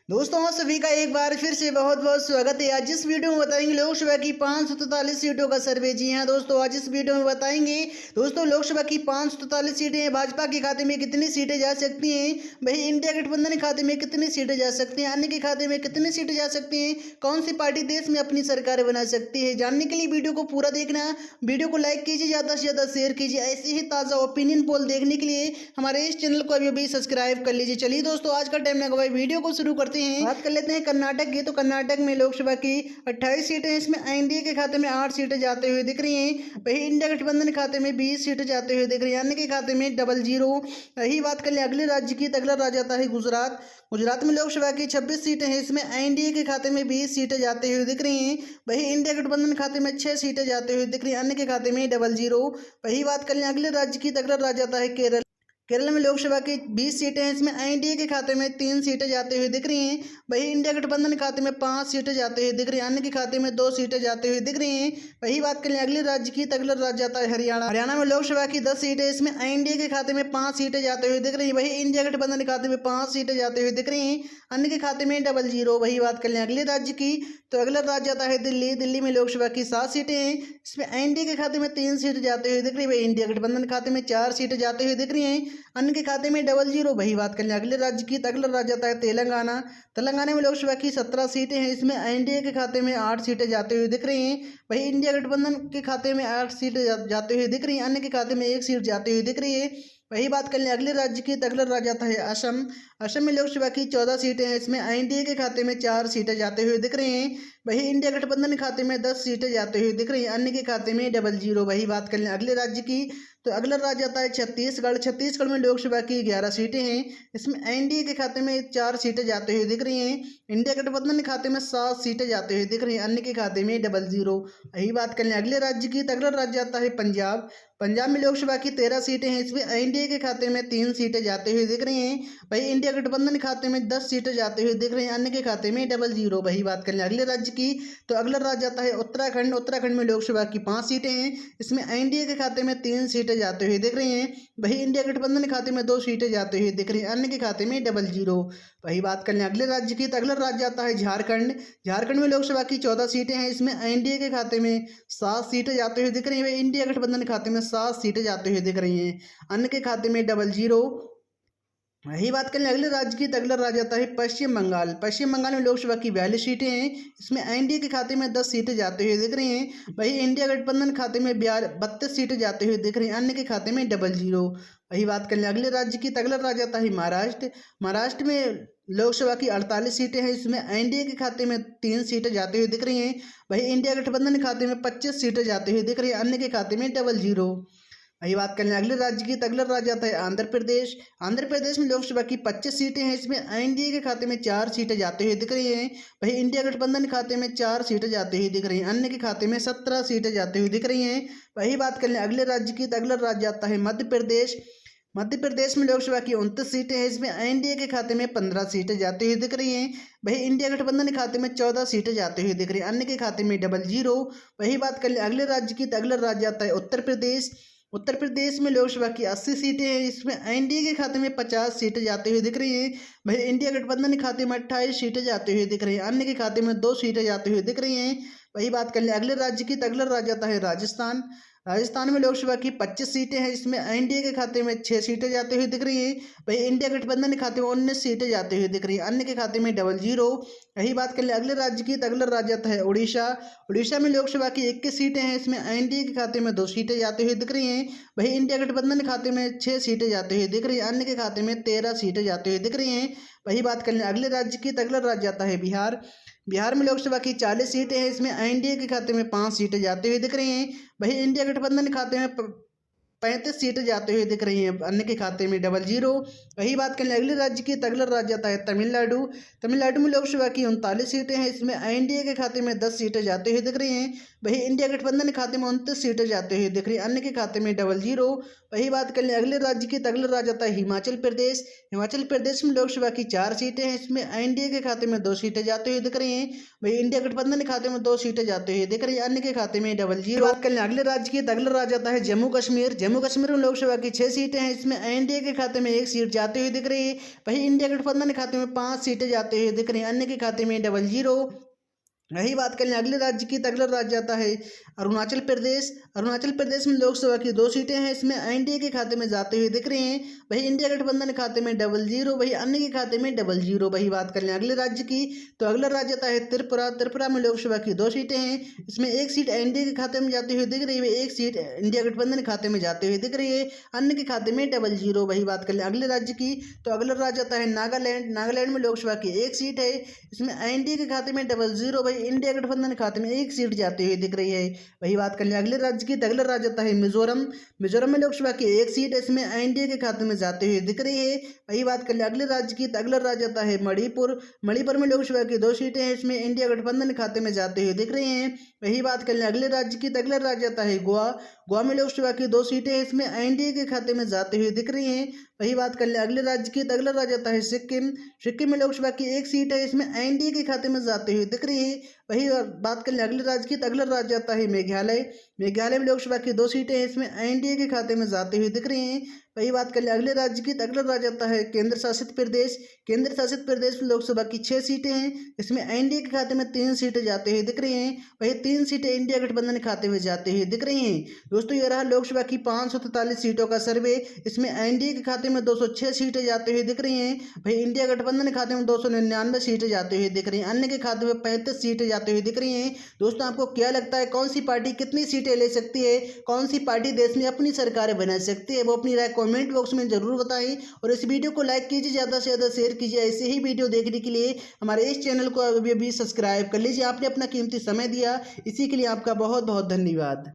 दोस्तों आप सभी का एक बार फिर से बहुत बहुत स्वागत है। आज जिस वीडियो में बताएंगे लोकसभा की 543 सीटों का सर्वे। जी हां दोस्तों, आज इस वीडियो में बताएंगे दोस्तों लोकसभा की 543 सीटें हैं। भाजपा के खाते में कितनी सीटें जा सकती हैं, वही इंडिया गठबंधन के खाते में कितनी सीटें जा सकती हैं, अन्य के खाते में कितनी सीटें जा सकती हैं, कौन सी पार्टी देश में अपनी सरकार बना सकती है। जानने के लिए वीडियो को पूरा देखना, वीडियो को लाइक कीजिए, ज़्यादा से ज़्यादा शेयर कीजिए। ऐसे ही ताज़ा ओपिनियन पोल देखने के लिए हमारे इस चैनल को अभी अभी सब्सक्राइब कर लीजिए। चलिए दोस्तों, आज का टाइम ना गवाए, वीडियो को शुरू करते हैं। बात कर लेते हैं कर्नाटक की। तो कर्नाटक में लोकसभा की 28 सीटें हैं। इसमें एनडीए के खाते में 8 सीटें जाते हुए दिख रही हैं। वही इंडिया गठबंधन के खाते में 20 सीटें जाते हुए दिख रही हैं, अन्य के खाते में 00। यही बात कर ले अगले राज्य की, तो अगला राज्य आता है गुजरात। गुजरात में लोकसभा की 26 सीटें हैं। इसमें एनडीए के खाते में 20 सीटें जाते हुए दिख रही हैं। वही इंडिया गठबंधन के खाते में 6 सीटें जाते हुए दिख रही हैं, अन्य के खाते में 00। वही बात कर ले अगले राज्य की, तो अगला राज्य आता है केरल। केरल में लोकसभा की 20 सीटें हैं। इसमें एनडीए के खाते में 3 सीटें जाते हुए दिख रही हैं। वही इंडिया गठबंधन के खाते में 5 सीटें जाते हुए दिख रही हैं, अन्य के खाते में 2 सीटें जाते हुए दिख रही हैं। वही बात करें अगले राज्य की, तो अगला राज्य आता है हरियाणा। हरियाणा में लोकसभा की 10 सीटें। इसमें एनडीए के खाते में 5 सीटें जाते हुए दिख रही हैं। वही इंडिया गठबंधन के खाते में 5 सीटें जाते हुए दिख रही हैं, अन्य के खाते में 00। वही बात करें अगले राज्य की, तो अगला राज्य आता है दिल्ली। दिल्ली में लोकसभा की 7 सीटें हैं। इसमें एनडीए के खाते में 3 सीटें जाते हुए दिख रही है। वही इंडिया गठबंधन के खाते में 4 सीटें जाते हुए दिख रही हैं, अन्य के खाते में 00। वही बात करें अगले राज्य की, तो अगला राज्य आता है तेलंगाना। तेलंगाना में लोकसभा की 17 सीटें हैं। इसमें एनडीए के खाते में 8 सीटें जाते हुए दिख रही हैं। वही इंडिया गठबंधन के खाते में 8 सीटें जाते हुए दिख रही हैं, अन्य के खाते में 1 सीट जाते हुए दिख रही है। वही बात कर लें अगले राज्य की, तो अगला राज्य आता है असम। असम में लोकसभा की 14 सीटें हैं। इसमें एनडीए के खाते में 4 सीटें जाते हुए दिख रही हैं। वही इंडिया गठबंधन के खाते में 10 सीटें जाते हुए दिख रही हैं, अन्य के खाते में 00। वही बात कर लें अगले राज्य की, तो अगला राज्य आता है छत्तीसगढ़। छत्तीसगढ़ में लोकसभा की 11 सीटें हैं। इसमें एनडीए के खाते में 4 सीटें जाते हुए दिख रही हैं। इंडिया गठबंधन के खाते में 7 सीटें जाते हुए दिख रही हैं, अन्य के खाते में 00। यही बात कर लें अगले राज्य की, तो अगला राज्य आता है पंजाब। पंजाब में लोकसभा की 13 सीटें हैं। इसमें एनडीए के खाते में 3 सीटें जाते हुए दिख रही हैं। वही इंडिया गठबंधन के खाते में 10 सीटें जाते हुए दिख रही हैं, अन्य के खाते में 00। वही बात कर लें अगले राज्य की, तो अगला राज्य आता है उत्तराखंड। उत्तराखंड में लोकसभा की 5 सीटें हैं। इसमें एनडीए के खाते में 3 सीटें जाते हुए दिख रही हैं। वही इंडिया गठबंधन के खाते में 2 सीटें जाते हुए दिख रही हैं, अन्य के खाते में 00। वही बात कर लें अगले राज्य की, तो अगला राज्य आता है झारखंड। झारखंड में लोकसभा की 14 सीटें हैं। इसमें एनडीए के खाते में 7 सीटें जाते हुए दिख रही हैं। वही इंडिया गठबंधन के खाते में 7 सीटें जाते हुए दिख रही हैं, अन्य के खाते में 00। यही बात करें अगले राज्य की, तो अगला राज्य आता है पश्चिम बंगाल। पश्चिम बंगाल में लोकसभा की 42 सीटें हैं। इसमें एनडीए के खाते में 10 सीटें जाते हुए दिख रही हैं। वही इंडिया गठबंधन खाते में 32 सीटें जाते हुए दिख रही हैं, अन्य के खाते में 00। वही बात करें अगले राज्य की, तो अगला राज्य आता है महाराष्ट्र। महाराष्ट्र में लोकसभा की 48 सीटें हैं। इसमें एनडीए के खाते में 3 सीटें जाते हुए दिख रही हैं। वही इंडिया गठबंधन खाते में 25 सीटें जाते हुए दिख रही हैं, अन्य के खाते में 00। वही बात करें अगले राज्य की, तो अगला राज्य आता है आंध्र प्रदेश। आंध्र प्रदेश में लोकसभा की 25 सीटें हैं। इसमें एनडीए के खाते में 4 सीटें जाते हुए दिख रही हैं। वही इंडिया गठबंधन के खाते में 4 सीटें जाते हुए दिख रही हैं, अन्य के खाते में 17 सीटें जाते हुए दिख रही हैं। वही बात करें अगले राज्य की, तो अगला राज्य आता है मध्य प्रदेश। मध्य प्रदेश में लोकसभा की 29 सीटें हैं। इसमें एनडीए के खाते में 15 सीटें जाती हुई दिख रही हैं। वही इंडिया गठबंधन के खाते में 14 सीटें जाती हुई दिख रही हैं, अन्य के खाते में 00। वही बात कर ले अगले राज्य की, तो अगला राज्य आता है उत्तर प्रदेश। उत्तर प्रदेश में लोकसभा की 80 सीटें हैं। इसमें एनडीए के खाते में 50 सीटें जाती हुई दिख रही हैं। वही इंडिया गठबंधन के खाते में 28 सीटें जाती हुई दिख रही हैं, अन्य के खाते में 2 सीटें जाती हुई दिख रही हैं। वही बात कर ले अगले राज्य की, तो अगला राज्य आता है राजस्थान। राजस्थान में लोकसभा की 25 सीटें हैं। इसमें एनडीए के खाते में 6 सीटें जाती हुई दिख रही हैं। वही इंडिया गठबंधन के खाते में 19 सीटें जाती हुई दिख रही हैं, अन्य के खाते में 00। यही बात कर ले अगले राज्य की, तो अगला राज्य आता है उड़ीसा। उड़ीसा में लोकसभा की 21 सीटें हैं। इसमें एनडीए के खाते में 2 सीटें जाती हुई दिख रही हैं। वही इंडिया गठबंधन के खाते में 6 सीटें जाती हुई दिख रही हैं, अन्य के खाते में 13 सीटें जाती हुई दिख रही हैं। वही बात कर लें अगले राज्य की, तो अगला राज्य आता है बिहार। बिहार में लोकसभा की 40 सीटें हैं। इसमें एनडीए के खाते में 5 सीटें जाती हुई दिख रही हैं। वही इंडिया गठबंधन के खाते में 35 सीटें जाते हुए दिख रही हैं, अन्य के खाते में 00। वही बात करें अगले राज्य की, तो अगला राज्य आता है तमिलनाडु। तमिलनाडु में लोकसभा की 39 सीटें हैं। इसमें एनडीए के खाते में 10 सीटें जाते हुए दिख रही हैं। वही इंडिया गठबंधन के खाते में 29 सीटें जाते हुए दिख रही हैं, अन्य के खाते में 00। वही बात कर लें अगले राज्य की, तो अगला राज्य आता है हिमाचल प्रदेश। हिमाचल प्रदेश में लोकसभा की 4 सीटें हैं। इसमें एनडीए के खाते में 2 सीटें जाते हुए दिख रही हैं। वही इंडिया गठबंधन के खाते में 2 सीटें जाते हुए दिख रही हैं, अन्य के खाते में 00। बात कर लें अगले राज्य की, तो अगला राज्य आता है जम्मू कश्मीर। जम्मू कश्मीर में लोकसभा की 6 सीटें हैं, इसमें एनडीए के खाते में 1 सीट जाती हुई दिख रही है। वहीं इंडिया गठबंधन के खाते में 5 सीटें जाती हुई दिख रही हैं, अन्य के खाते में 00। रही बात करें अगले राज्य की, तो अगला राज्य आता है अरुणाचल प्रदेश। अरुणाचल प्रदेश में लोकसभा की 2 सीटें हैं, इसमें एनडीए के खाते में जाते हुए दिख रही हैं। वहीं इंडिया गठबंधन के खाते में 00, वहीं अन्य के खाते में 00। वही बात करें अगले राज्य की, तो अगला राज्य आता है त्रिपुरा। त्रिपुरा में लोकसभा की 2 सीटें हैं, इसमें 1 सीट एनडीए के खाते में जाती हुई दिख रही है, 1 सीट इंडिया गठबंधन के खाते में जाते हुए दिख रही है, अन्य के खाते में 00। वही बात करें अगले राज्य की, तो अगला राज्य आता है नागालैंड। नागालैंड में लोकसभा की 1 सीट है, इसमें एनडीए के खाते में 00, वही इंडिया गठबंधन खाते में 1 सीट जाती हुई दिख रही है। वही बात कर ले अगले राज्य की, अगला राज्य आता है मिजोरम। मिजोरम में लोकसभा की 1 सीट है, इसमें एनडीए के खाते में जाती हुई दिख रही है। वही बात कर ले अगले राज्य की, अगला राज्य आता है मणिपुर। मणिपुर में लोकसभा की 2 सीटें हैं, इसमें इंडिया गठबंधन खाते में जाते हुए दिख रही हैं। वही बात कर ले अगले राज्य की, अगला राज्य आता है गोवा। गोवा में लोकसभा की 2 सीटें हैं, इसमें एनडीए के खाते में जाते हुए दिख रही हैं। वही बात कर ले अगले राज्य की, अगला राज्य आता है सिक्किम। सिक्किम में लोकसभा की 1 सीट है, इसमें एनडीए के खाते में जाते हुए दिख रही है। वही बात कर ले अगले राज्य की, अगला राज्य आता है मेघालय। मेघालय में लोकसभा की 2 सीटें हैं, इसमें एनडीए के खाते में जाते हुए दिख रही हैं। वही बात कर ले अगले राज्य की, अगला राज्य आता है केंद्र शासित प्रदेश। केंद्र शासित प्रदेश में लोकसभा की 6 सीटें हैं, इसमें एनडीए के खाते में 3 सीटें जाते हुए दिख रही हैं। वही 3 सीटें इंडिया गठबंधन खाते में जाते हुए दिख रही हैं। दोस्तों ये रहा लोकसभा की 543 सीटों का सर्वे। इसमें एनडीए के खाते में 206 सीटें जाते हुए दिख रही हैं। वही इंडिया गठबंधन के खाते में 299 सीटें जाते हुए दिख रही हैं, अन्य के खाते में 35 सीटें जाते हुए दिख रही हैं। दोस्तों आपको क्या लगता है कौन सी पार्टी कितनी सीटें ले सकती है, कौन सी पार्टी देश में अपनी सरकार बना सकती है, वो अपनी राय कमेंट बॉक्स में जरूर बताएं। और इस वीडियो को लाइक कीजिए, ज़्यादा से ज़्यादा शेयर कीजिए। ऐसे ही वीडियो देखने के लिए हमारे इस चैनल को अभी सब्सक्राइब कर लीजिए। आपने अपना कीमती समय दिया, इसी के लिए आपका बहुत बहुत धन्यवाद।